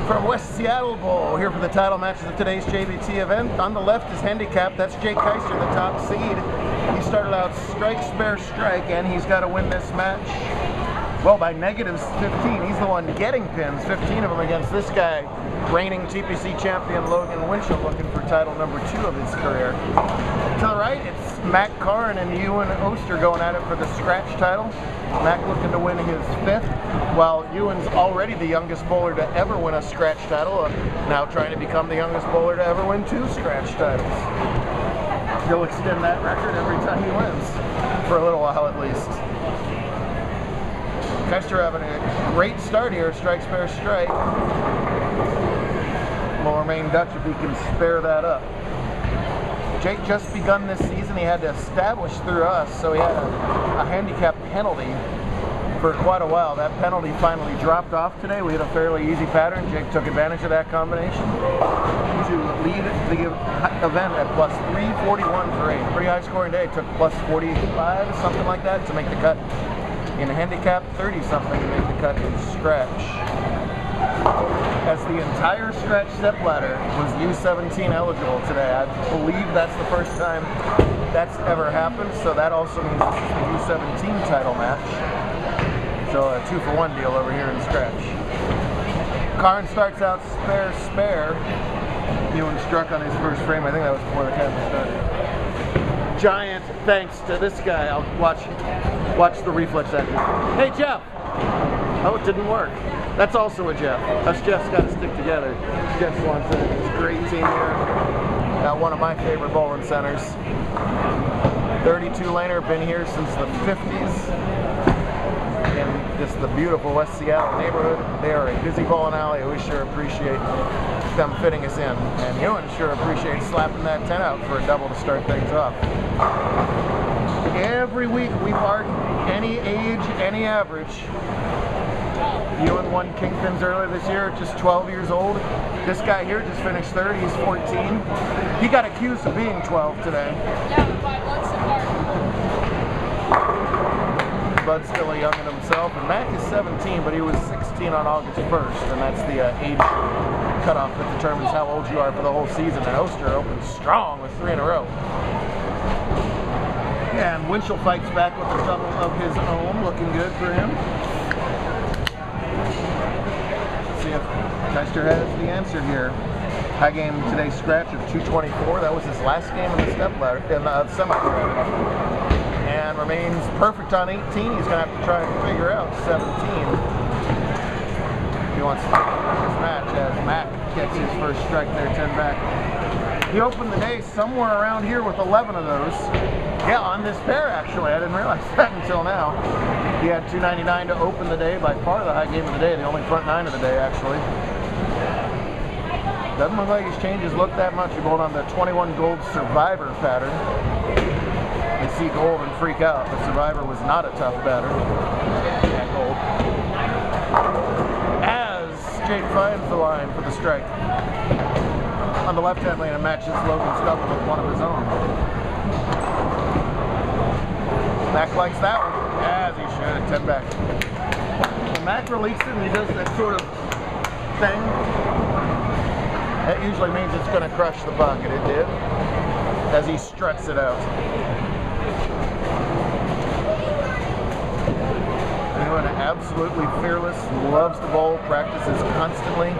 From West Seattle Bowl, here for the title matches of today's JBT event. On the left is handicap. That's Jake Keister, the top seed. He started out strike, spare, strike, and he's got to win this match, well, by -15. He's the one getting pins, 15 of them against this guy, reigning TPC champion Logan Winchell, looking for title number 2 of his career. To the right, it's Mac Karn and Ewan Oster going at it for the scratch title. Mac looking to win his 5th, while Ewan's already the youngest bowler to ever win a scratch title, now trying to become the youngest bowler to ever win 2 scratch titles. He'll extend that record every time he wins, for a little while at least. Keister having a great start here, strike, spare, strike. Will remain Dutch if he can spare that up. Jake just begun this season. He had to establish through us, so he had a handicap penalty for quite a while. That penalty finally dropped off today. We had a fairly easy pattern. Jake took advantage of that combination to lead the event at plus 341 for a pretty high scoring day. Took plus 45, something like that, to make the cut in handicap, 30-something to make the cut in scratch. As the entire scratch stepladder was U17 eligible today. I believe that's the first time that's ever happened, so that also means this is the U17 title match. So a 2-for-1 deal over here in scratch. Karn starts out spare, spare. Ewan struck on his first frame. I think that was before the camera started. Giant thanks to this guy. I'll watch the reflex action. Hey, Jeff! Oh, it didn't work. That's also a Jeff. Us Jeffs got to stick together. Jeff Swanson, it's a great team here. Got one of my favorite bowling centers. 32 laner, been here since the 50s. In just the beautiful West Seattle neighborhood. They are a busy bowling alley. We sure appreciate them fitting us in. And Ewan sure appreciates slapping that 10 out for a double to start things off. Every week we mark any age, any average. Ewan won Kingpins earlier this year at just 12 years old. This guy here just finished third. He's 14. He got accused of being 12 today. Yeah, but by Bud's apart. Bud's still a youngin' himself. And Mac is 17, but he was 16 on August 1st. And that's the age cutoff that determines how old you are for the whole season. And Oster opened strong with 3 in a row. Yeah, and Winchell fights back with a double of his own. Looking good for him. See if Keister has the answer here. High game today's scratch of 224. That was his last game in the stepladder, in the semi-scratch. And remains perfect on 18. He's going to have to try and figure out 17. He wants to win this match as Mac gets his first strike there, 10 back. He opened the day somewhere around here with 11 of those. Yeah, on this pair actually. I didn't realize that until now. He had 299 to open the day, by far the high game of the day, the only front 9 of the day actually. Doesn't look like his changes look that much. He bowled on the 21 gold Survivor pattern. They see gold and freak out. The Survivor was not a tough pattern. Yeah, gold. As Jake finds the line for the strike. On the left-hand lane, it matches Logan's double with one of his own. Mac likes that one, as he should, at 10 back. When Mac releases it and he does that sort of thing, that usually means it's going to crush the bucket. It did, as he struts it out. Anyone absolutely fearless, loves the bowl, practices constantly.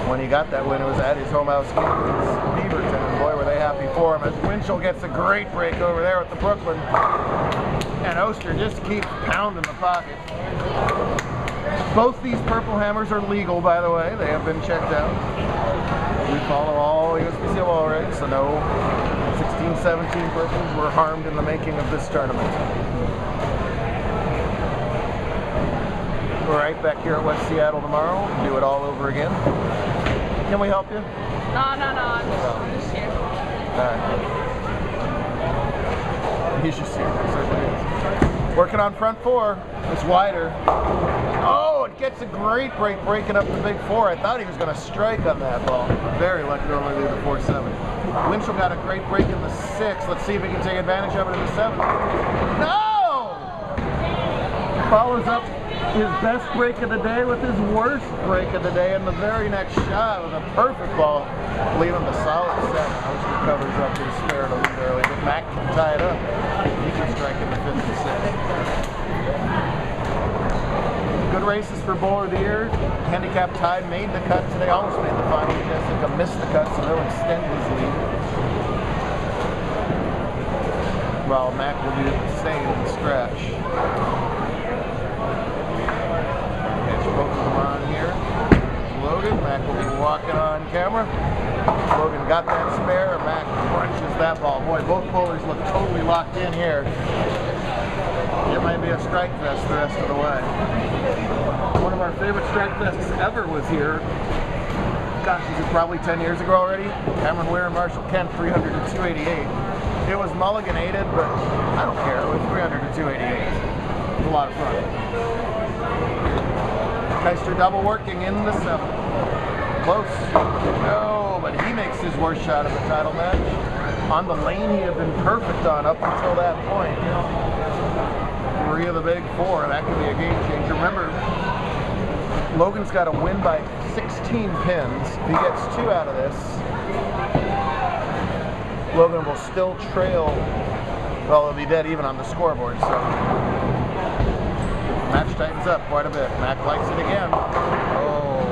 When he got that win, it was at his home house game against Beaverton, and boy, were they happy for him. As Winchell gets a great break over there with the Brooklyn, and Oster just keeps pounding the pocket. Both these purple hammers are legal, by the way. They have been checked out. We follow all USPCA ball regs, so no 16-17 purples were harmed in the making of this tournament. We're right back here at West Seattle tomorrow. Do it all over again. Can we help you? No, I'm just here. Alright. He's just here. Certainly is. Working on front 4. It's wider. Oh, it gets a great break breaking up the big 4. I thought he was going to strike on that ball. Very lucky to only leave the 4-7. Winchell got a great break in the 6. Let's see if he can take advantage of it in the 7. No! Follows up his best break of the day with his worst break of the day, and the very next shot with a perfect ball, leaving the solid 7. Oster covers up his spare to lead early, but Mac can tie it up. He can strike in the 5th and 6th. Good races for bowler of the year. Handicap tied, made the cut today, almost made the final. Jessica missed the cut, so they'll extend his lead. While Mac will do the same in the scratch. Both of them on here. Logan, Mac will be walking on camera. Logan got that spare, and Mac crunches that ball. Boy, both bowlers look totally locked in here. It might be a strike fest the rest of the way. One of our favorite strike fests ever was here. Gosh, is it probably 10 years ago already? Cameron Weir and Marshall Kent, 300 to 288. It was mulligan-aided, but I don't care. It was 300 to 288. It was a lot of fun. Keister double working in the 7th. Close. No, but he makes his worst shot of the title match. On the lane he had been perfect on up until that point. 3 of the big 4. That could be a game changer. Remember, Logan's got to win by 16 pins. If he gets 2 out of this, Logan will still trail. Well, he'll be dead even on the scoreboard, so match tightens up quite a bit. Mac likes it again. Oh.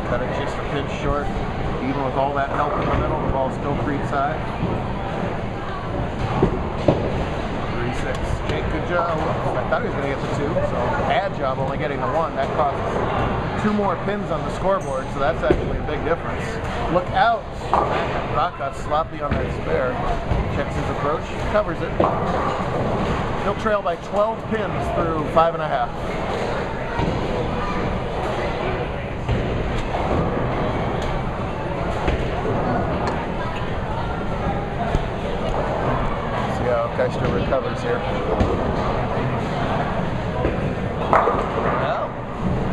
Cut it just a pinch short. Even with all that help in the middle, the ball still creeps high. 3-6. Jake, good job. I thought he was going to get the 2, so bad job only getting the 1. That costs 2 more pins on the scoreboard, so that's actually a big difference. Look out! Rock got sloppy on that spare. Checks his approach, covers it. He'll trail by 12 pins through 5.5. See how Keister recovers here.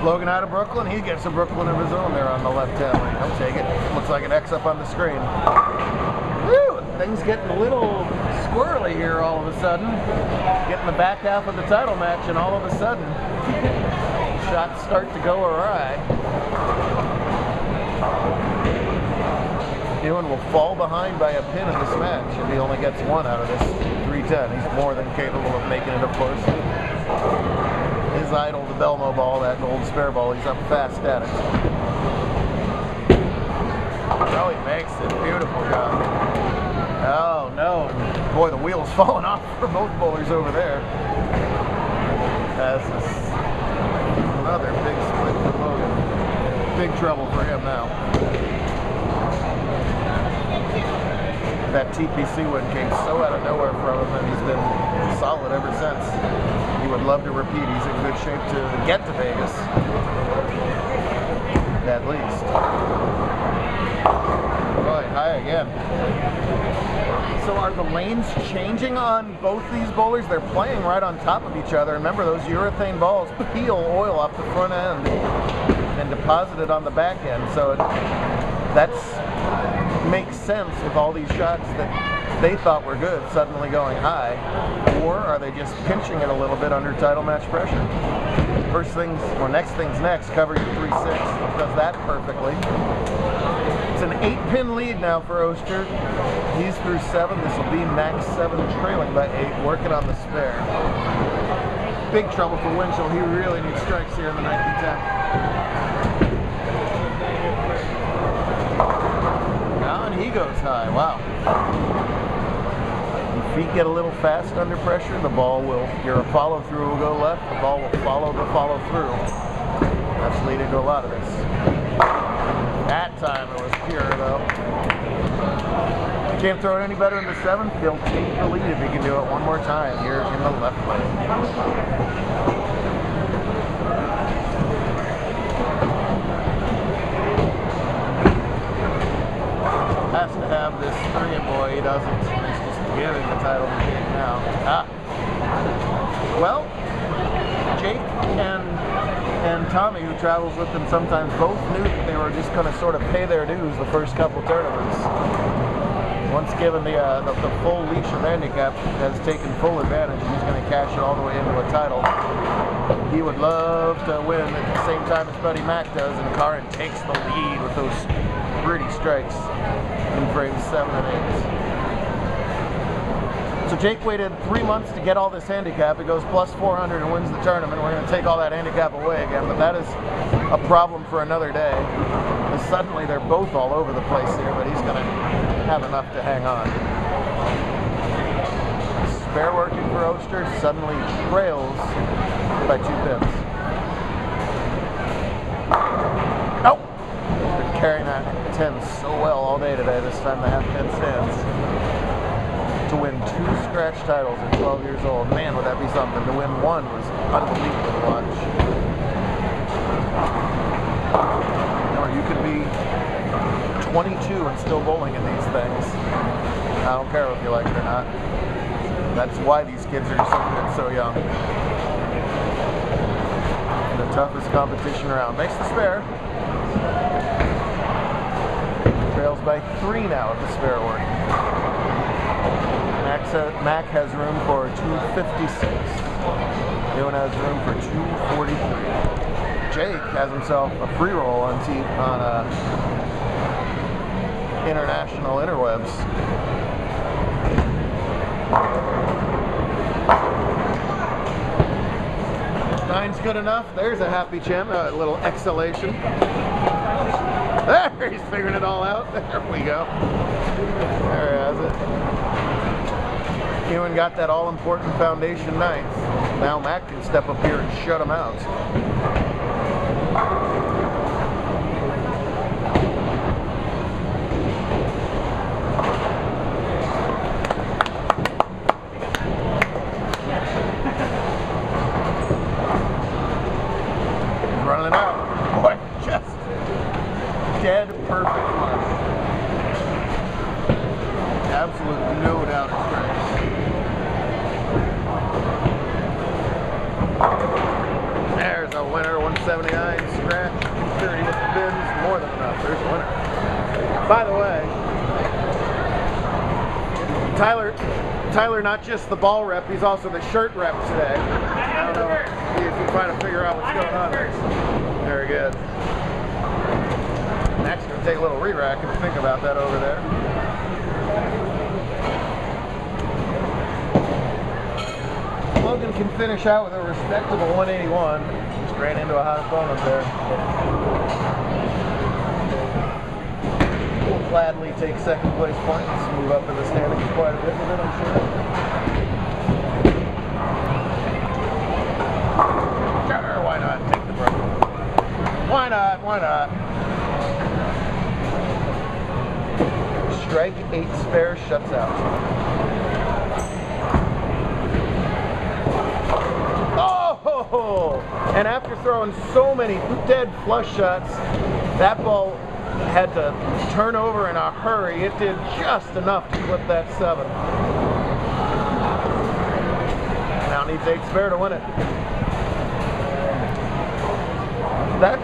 Logan out of Brooklyn, he gets a Brooklyn of his own there on the left-hand lane. He'll take it. Looks like an X up on the screen. Woo! Things getting a little squirrely here all of a sudden. Getting the back half of the title match, and all of a sudden, shots start to go awry. Ewan will fall behind by a pin in this match if he only gets 1 out of this 310. He's more than capable of making it, of course. His idol, the Belmo ball, that gold spare ball, he's up fast at it. Oh, he makes it. Beautiful job. Oh, no. Boy, the wheel's falling off for both bowlers over there. That's another big split for Logan. Big trouble for him now. That TPC win came so out of nowhere from him, and he's been solid ever since. He would love to repeat. He's in good shape to get to Vegas, at least. Right, high again. So are the lanes changing on both these bowlers? They're playing right on top of each other. Remember, those urethane balls peel oil off the front end and deposit it on the back end. So that's makes sense with all these shots that they thought were good suddenly going high, or are they just pinching it a little bit under title match pressure? First things, or next things next, cover your 3-6, does that perfectly. It's an 8-pin lead now for Oster. He's through 7, this will be max 7 trailing by 8, working on the spare. Big trouble for Winchell, he really needs strikes here in the 9th and 10th. He goes high. Wow. If feet get a little fast under pressure, the ball will, your follow through will go left, the ball will follow the follow through. That's leading to a lot of this. That time it was pure though. You can't throw it any better in the 7th, he'll take the lead if he can do it one more time here in the left lane. Has to have this 3, and boy, he doesn't. He's just giving the title to Jake now. Well, Jake and Tommy, who travels with them sometimes, both knew that they were just going to sort of pay their dues the first couple tournaments. once given the full leash of handicap, has taken full advantage, and he's going to cash it all the way into a title. He would love to win at the same time as Buddy Mack does, and Karin takes the lead with those pretty strikes in frames 7 and 8. So Jake waited 3 months to get all this handicap. He goes plus 400 and wins the tournament. We're going to take all that handicap away again, but that is a problem for another day. And suddenly they're both all over the place here, but he's going to have enough to hang on. Spare working for Oster suddenly trails by 2 pips. Nope! Been carrying that 10 so well all day today. This time they have 10 stands. To win 2 scratch titles at 12 years old. Man, would that be something. To win 1 was unbelievable to watch. Or you could be 22 and still bowling in these things. I don't care if you like it or not. That's why these kids are so good so young. The toughest competition around. Makes the spare. Trails by 3 now at the spare work. Mac has room for 256. Ewan has room for 243. Jake has himself a free roll on international interwebs. Nine's good enough. There's a happy champ, a little exhalation. There, he's figuring it all out. There we go. There he has it. Ewan got that all-important foundation ninth. Now Mac can step up here and shut him out. He's running it out. Boy, just dead perfect flush. Absolute no doubt it's great. There's a winner, 179 scratch, 230 with the bins, more than enough. There's a winner. By the way, Tyler, not just the ball rep, he's also the shirt rep today. I don't know if you're trying to figure out what's going on. Very good. Next, going to take a little re-rack and think about that over there. Logan can finish out with a respectable 181. Just ran into a hot opponent there. We'll gladly take second place points. Move up in the standings quite a bit with it, I'm sure. Sure, why not? Take the break. Why not? Why not? Strike 8 spare shuts out. And after throwing so many dead flush shots, that ball had to turn over in a hurry. It did just enough to clip that 7. Now needs 8 spare to win it. That's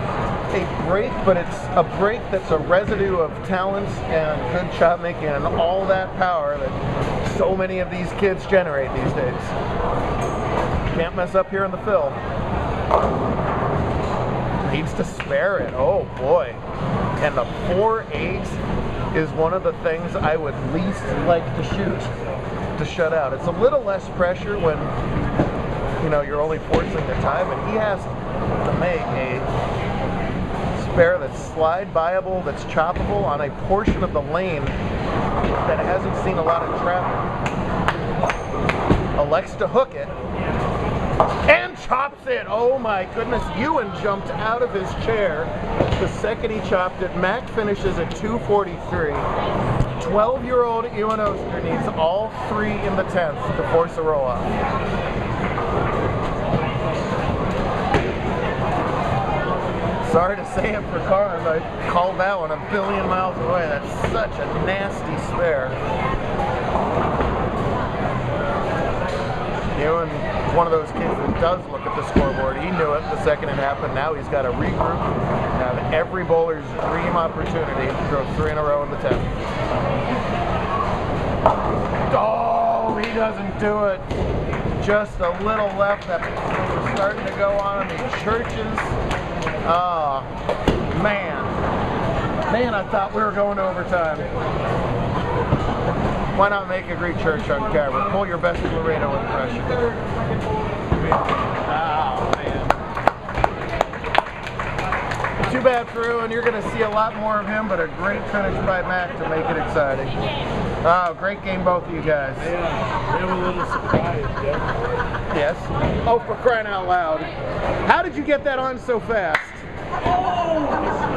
a break, but it's a break that's a residue of talent and good shot making and all that power that so many of these kids generate these days. Can't mess up here in the fill. Needs to spare it. Oh boy. And the 4-8 is one of the things I would least like to shoot to shut out. It's a little less pressure when, you know, you're only forcing the time, and he has to make a spare that's slide viable, that's choppable on a portion of the lane that hasn't seen a lot of traffic. Elects to hook it. And chops it. Oh my goodness. Ewan jumped out of his chair the second he chopped it. Mac finishes at 243. 12-year-old Ewan Oster needs all 3 in the 10th to force a roll-off. Sorry to say it for Karin, but I called that one a billion miles away. That's such a nasty spare. Ewan is one of those kids that does look at the scoreboard. He knew it the second it happened. Now he's got to regroup and have every bowler's dream opportunity to throw 3 in a row in the 10th. Oh, he doesn't do it. Just a little left. That was starting to go on him. He churches. Oh, man. Man, I thought we were going to overtime. Why not make a great church on camera? Pull your best Laredo impression. Oh, man. Too bad for Owen. You're going to see a lot more of him, but a great finish by Mac to make it exciting. Oh, great game, both of you guys. Yeah, they were a little surprised, yeah. Yes. Oh, for crying out loud. How did you get that on so fast? Oh!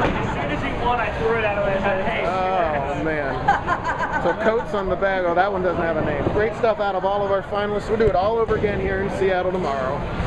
As soon as he won, I threw it out of his head. Hey, Oh, man. So coats on the bag. Oh, that one doesn't have a name. Great stuff out of all of our finalists. We'll do it all over again here in Seattle tomorrow.